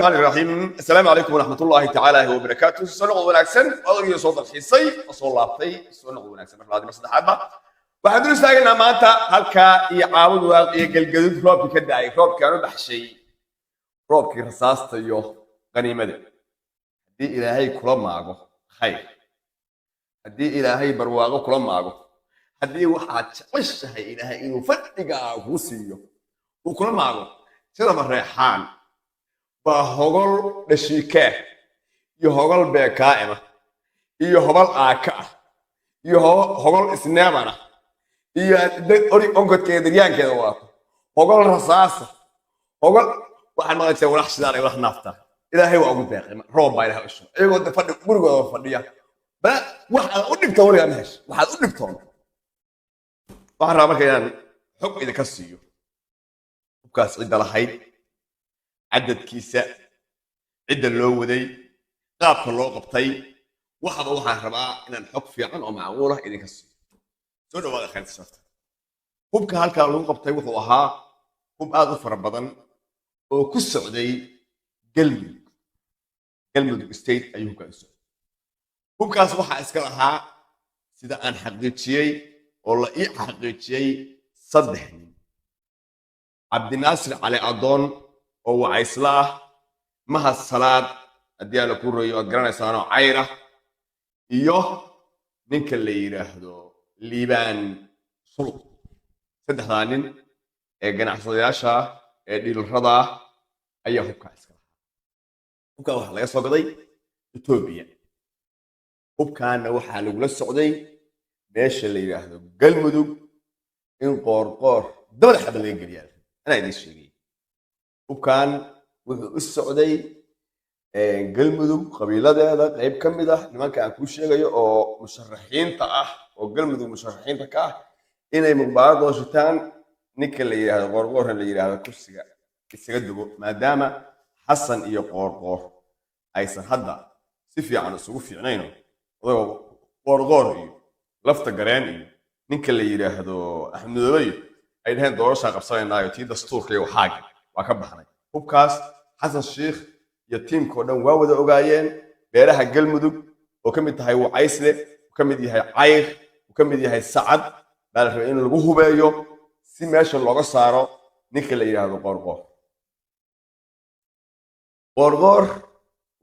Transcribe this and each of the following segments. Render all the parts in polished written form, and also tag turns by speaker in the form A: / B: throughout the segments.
A: الرحمن الرحيم. السلام عليكم ورحمة الله تعالى وبركاته. سنة وناكسن أضيء صوت الحصي وصول لابتي سنة وناكسن مرة هذه مسألة حبة. وحدنا استعجلنا ما أنت هالكا يعاود ويقلقل روب كده روب كانوا بحشي روب كرصاص تيوه غنيمة دي إلهي كلام معه خير دي إلهي برواقه كلام معه هدي واحد وش هي إلهي إنه فتقة وسيو وكلام معه سيدا مريحان هوغل دشيكه iyo hogol beekaayma iyo hobal aaka iyo hogol isneemana iyo ori onkodkeeda riyaankeeda waa hogol rasaasa hogol waxaan maqlay walax sidaan walax naafta ilaahay waa ugu deeqay roob baa ilaahay usoo iyagoo da fadhi gurigooda fadhiya ba waxa u dhigta wariga meesh waxa u dhigtoon waxaan rabaa markaan xog idinka siiyo qofkaas cid lahayd cadadkiisa cidda loo waday qaabka loo qabtay waxaan rabaa inaan xog fiican oo macquul ah idinka siiyo soo dhawaada khayr safta hubka halka lagu qabtay wuxuu ahaa hub aad u fara badan oo ku socday galmudug state ayuu ka soo hubkaas waxa iska lahaa sida aan xaqiijiyay oo la ii xaqiijiyay saddex nin cabdinaasir cali adoon oo waa isla maha salaad hadii aan ku rooyo garanaysaano cayra iyo ninka la yiraahdo liibaan sulub saddexdaa nin ee ganacsadayaasha ee dhilrada ayaa hubka iska hubka waxa laga soo gaday Itoobiya hubkaana waxa lagu socday meesha la yiraahdo galmudug in qoor dabada xabad laga geliyaa ana idin sheegay hubkaan wuxuu u socday galmudug qabiiladeeda qayb ka mid ah nimanka aan ku sheegayo oo musharaxiinta ah oo galmudug musharaxiinta ka ah inay mubaarad oo shitaan ninka la yiraahdo qoorqoor la yiraahdo kursiga isaga dugo maadaama xasan iyo qoorqoor aysan hadda si fiican isugu fiicnayno oo qoorqoor iyo lafta gareen iyo ninka la yiraahdo axmedoobe ay dhahan doorasho qabsanaynayo tii dastuurka iyo xaaga waa ka baxnay hubkaas xasan sheekh iyo tiimkoo dhan waa wada ogaayeen beeraha galmudug oo ka mid tahay wacaysle oo ka mid yahay cayr oo ka mid yahay sacad baa la rabay in lagu hubeeyo si meesha looga saaro ninka la yiraahdo qoorqoor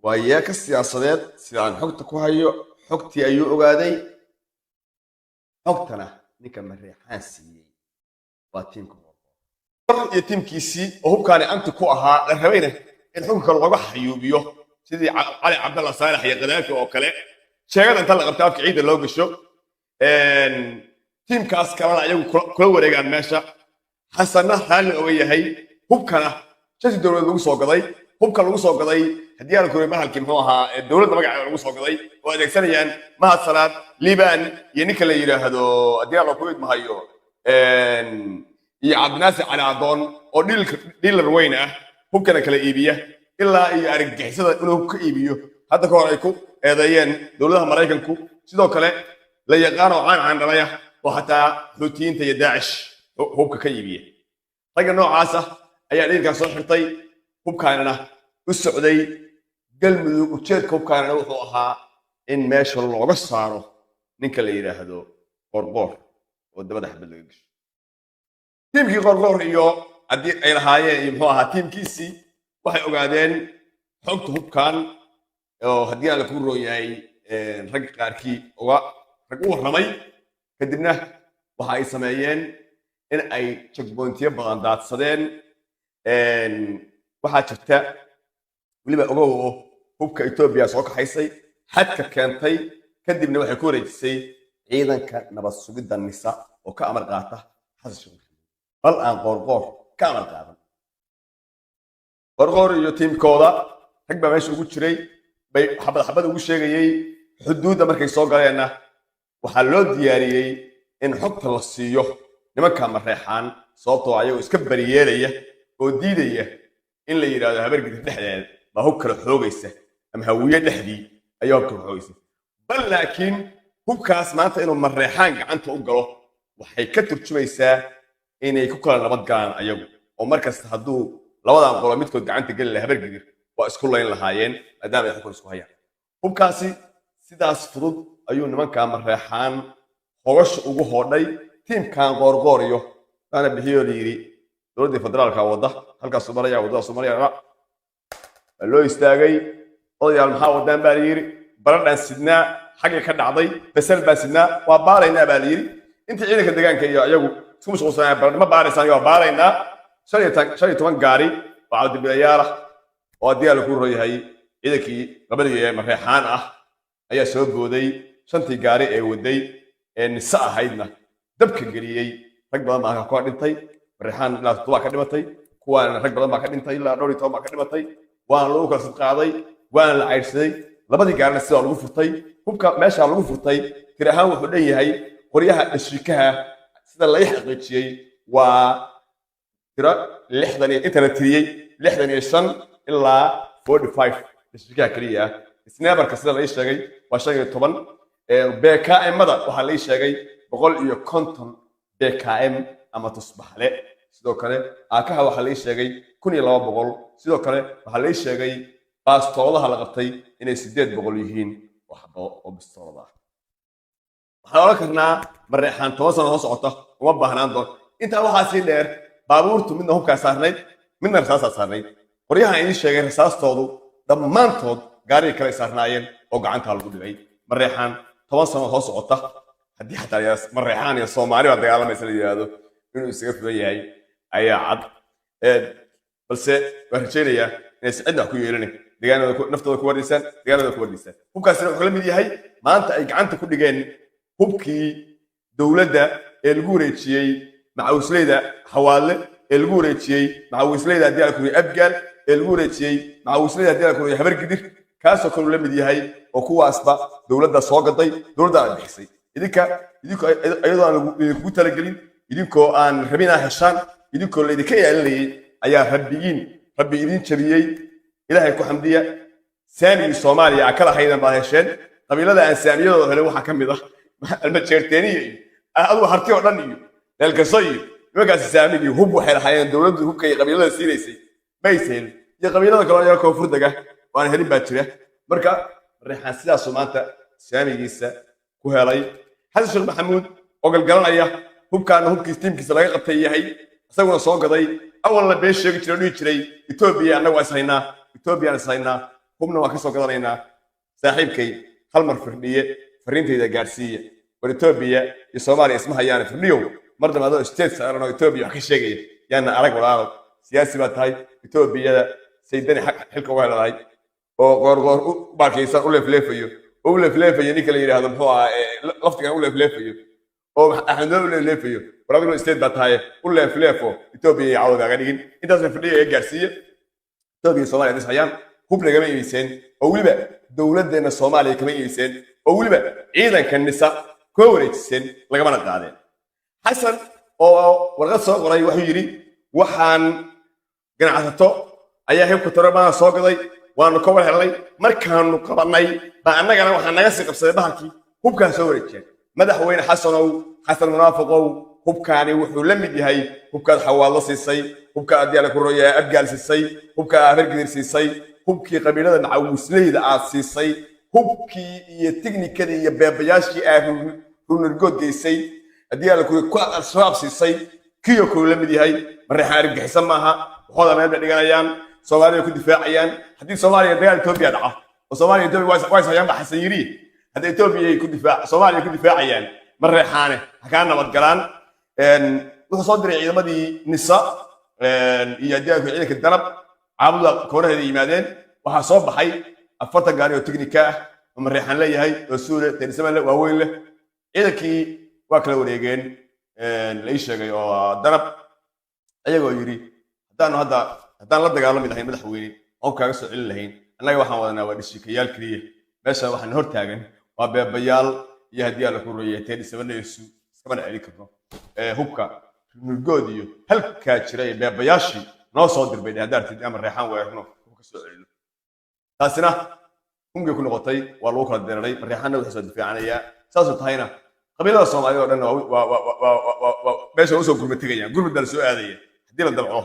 A: waa yeeka siyaasadeed sidaan xogta ku hayo xogtii ayuu ogaaday xogtana ninka mareexaan siiyey waa tiimka iyo tiimkiisii oo hubkaani anti ku ahaa la rabayna in xukunka looga xayuubiyo sidii cali cabdalla saalax iyo qadaafi oo kale sheegada inta la qabtay afka ciida loo gasho tiimkaas kalena ayagu kula wareegaan meesha xasanna raalli oga yahay hubkana shasi dowlad lagu soo gaday hubka lagu soo gaday haddii aan kuray mahalkii muxuu ahaa dowladda magaceeda lagu soo gaday oo adeegsanayaan mahad salaad liibaan iyo ninka la yiraahdo haddii aan ku idmahayo iyo cabdinaasir cali adoon oo dhiilar weyn ah hubkana kala iibiya ilaa iyo argagixisada inuu ka iibiyo hadda ka hor ay ku eedeeyeen dowladaha maraykanku sidoo kale la yaqaan oo caan dhalaya oo xataa xuutiyiinta iyo daacish hubka ka iibiya ragga noocaas ah ayaa dhiilkan soo xirtay hubkaanana u socday galmudug ujeedka hubkaanana wuxuu ahaa in meesha looga saaro ninka la yiraahdo qoorqoor oo dabada xabad laga gasho tiimkii qoorqoor iyo haddii ay lahaayeen iyo muxuu ahaa tiimkiisii waxay ogaadeen xogta hubkan oo haddii aan la ku roon yahay rag qaarkii rag u warramay kadibna waxa ay sameeyeen in ay checkpointiyo badan daadsadeen waxaa jirta weliba ogow oo hubka Itoobiya soo kaxaysay xadka keentay kadibna waxay ku wareejisay ciidanka nabad sugidda nisa oo ka amar qaata xasan sheekh bal aan qoorqoor ka amar qaadan qoorqoor iyo tiimkooda rag baa meesha ugu jiray bay xabad ugu sheegayay xuduudda markay soo galeenna waxaa loo diyaariyey in xogta la siiyo nimanka mareexaan sababtoo ayagoo iska bariyeelaya oo diidaya in la yiraahdo habargida dhexdeeda baa hub kala xoogaysa ama hawiye dhexdii ayaa hub kala xoogaysa bal laakiin hubkaas maanta inuu mareexaan gacanta u galo waxay ka turjumaysaa inay ku kala nabad galaan ayagu oo markasta hadduu labadan qolo midkood gacanta geli lahaa habargidir واسكو لين لهايين مادام يحكون اسكو هيان hubkaasi sidaas fudud ayuu nimanka marreexaan hogash ugu hodhay tiimkan qoorqooriyo ana bixiyo liiri dowladda federaalka wada halkaas Soomaaliya loo istaagay odayaal maxaa wadaan baa liiri baradhan sidnaa xagga ka dhacday basal baa sidnaa waa baaraynaa baa liiri inta ciidanka deegaanka iyo ayagu isku mashquulsanaa baradh ma baaraysaan waa baaraynaa 15 gaari oo cabdibilayaal ah oo diyaar ku royahay ciidankii qabaliga marreexaan ah ayaa soo booday shantii gaari ee waday ee nisa ahaydna dabka geliyay rag badan baa ka dhintay marreexaan ilaa 7 ka dhimatay kuwaana rag badan baa ka dhintay ilaa 12 baa ka dhimatay waan lagu kala qaaday waan la cayrsaday labadii gaarna sida lagu furtay hubka meesha lagu furtay tir ahaan wuxuu dhan qoryaha dhashikaha sida la xaqiijiyay waa tira 60 inta la tiriyay 65 ilaa 45 dhashikaha kaliya sniper sida la sheegay waa 15 BKM mada waxa la sheegay 150 BKM ama tusbaxle sidoo kale aakaha waxa la sheegay 1200 sidoo kale waxa la sheegay baastooladaha la qabtay inay 800 yihiin waxba oo bastoolada waxa la karnaa marreexaan 10 sano socota uma baahnaan doon inta waxa si dheer baabuurtu midna hubka saarnay midna rasaas saarnay qoryaha ay sheegay rasaastoodu dhammaantood gaari kale saarnaayeen oo gacanta lagu dhigay marreexaan 10 sano socota haddii xataa marreexaan iyo Soomaali waa dagaalamaysa la yiraahdo inuu isaga fulan yahay ayaa cad balse waan rajaynayaa inay cidna ku yeelanay deegaanada naftooda ku warisan hubkaasina wuxuu la mid yahay maanta ay gacanta ku dhigeen hubkii dawladda ee lagu wareejiyay macawisleyda xawaale ee lagu wareejiyay macawisleyda diyaar ku abgaal ee lagu wareejiyay macawisleyda diyaar ku habar gidir kaasoo kale la mid yahay oo kuwaasba dawladda soo gaday dawladda ay bixisay idinka ayadoo aan ugu talagelin idinkoo aan rabina heshaan idinkoo la idinka ilaalinayay ayaa rabbi idin jabiyay ilaahay ku xamdiya saamigii Soomaaliya kala haydan baa hesheen qabiilada aan saamiyadooda hele waxa kamid ah almajeerteeniyo adu harti oo dhan iyo dalkasoy nimankaas saamigii hub waxay lahaayeen dawladdu hubka iyo qabiilada siinaysay mayseen iyo qabiilada kale oo koonfur daga waan helin baa jira marka reexaan sidaas maanta saamigiisa ku helay Xasan Sheekh Maxamuud oo galgalanaya hubkaan hubkiis tiimkiisa laga qabtay yahay isaguna soo gaday awal la been sheegi jiray Itoobiya anagu ishaynaa hubna waa ka soo gadanaynaa saaxiibkay hal mar firdhiye fariintayda gaarsiiya war Itoobiya iyo Soomaaliya isma hayaan firdhiyo mar damado state saarano Itoobiya wax ka sheegaya yaana arag walaalo siyaasi baa tahay Itoobiyada saydani xilka uga helay oo qoor u baakaysan u leefleefayo ninka la yiraahdo muxuu laftigan u leefleefayo oo axmed u leefleefayo warabino state baa tahay u leefleefo Itoobiya iyo cawda ga dhigin intaas firdhiye ee gaarsiiya Itoobiya Soomaaliya is hayaan hubna kama iibiseen oo waliba dawladdeena Soomaaliya kama iibiseen oo waliba ciidanka nisa ku wareejiseen laga mana qaadeen Xasan oo warqad soo qoray wuxuu yiri waxaan ganacsato ayaa hubka tarabana soo gaday waanu ka war helay markaanu qabanay baa annagana waxaan naga sii qabsaday bahalkii hubka soo wareejiyay madaxweyne Xasan munaafiqow hubkaani wuxuu la mid yahay hubka xawaalo siisay hubka adiyaal ku royaa abgaal siisay hubka afargidir siisay hubkii qabiilada macawisleyda aad siisay hubkii iyo tiknikada iyo beebayaashii aad runurgood geysay adiyaal ku ashaab siisay kiyo ku la mid yahay marreexaan argixisay maaha waxooda meel dhiganayaan Soomaaliya ku difaacayaan haddii Soomaaliya dagaal Itoobiya dhaca oo Soomaaliya Itoobiya way hayaan Xasan yiri haddii Itoobiya ku difaac Soomaaliya ku difaacayaan marreexaane ka nabad galaan wuxuu soo diray ciidamadii nisa iyo adiyaanka ciidanka danab caabuda kooraheeda yimaadeen waxa soo baxay 40 gaari oo tiknika ah oo marreexaan leeyahay oo suule teerisama waa weyn leh ciidankii waa kala wareegeen la sheegay oo danab ayagoo yiri haddaan la dagaalami lahayn madaxweyne oo kaaga soo celin lahayn annaga waxaan wadanaa waa dhishikayaal kaliya meesha waxaan hor taagan waa beebayaal iyo haddii la ku royay teerisama iskama celin karno hubka nurgood iyo halka jiray beebayaashii noo soo dirbay hadaartid ama reexaan weerno ka soo celino taasina hungay ku noqotay waa lagu kala diray reexaanna wuxuu soo difaacanaya saasoo tahayna qabiilada Soomaaliyeed oo dhan waa meesha u soo gurmatagayaan gurmadda soo aadaya haddii la dabco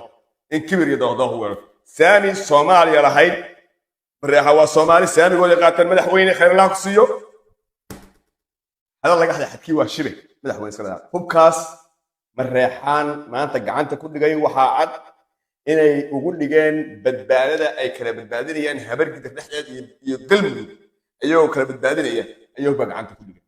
A: in kibir iyo doodo weero saami Soomaaliya lahayd مريحة والصومالي سامي يقول قاتل مدحويني خير الله كسيو هذا الله قاعد يحكي وشبه مدحوين سكلا هبكاس مريحان ما أنت قعنت كل جاي وحاعد إني أقول لجان بدبادة أي كلا بدبادة يعني هبرك تفتح يظلم أيوه كلا بدبادة أيوه بقى عنت كل جاي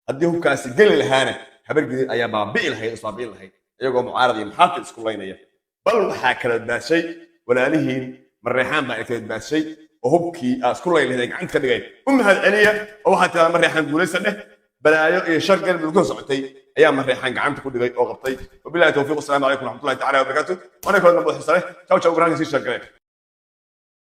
A: هدي هبكاس قل الهانة هبرك أيام بابي الهي إصابي الهي أيوه معارض ينحط سكولين أيه بل حاكل الباشي ولا لهين مريحان ما يكتب الباشي وهبكي سكولين اللي عنت كل جاي هذا عليا أو حتى مريحان قولي سنة بلا شرق بالكل صعتي ايام مريحان قعمت كل جاي او غبطي وبالله التوفيق والسلام عليكم ورحمه الله تعالى وبركاته وانا كنت نبغى حصري تشاو تشاو برانسي شرق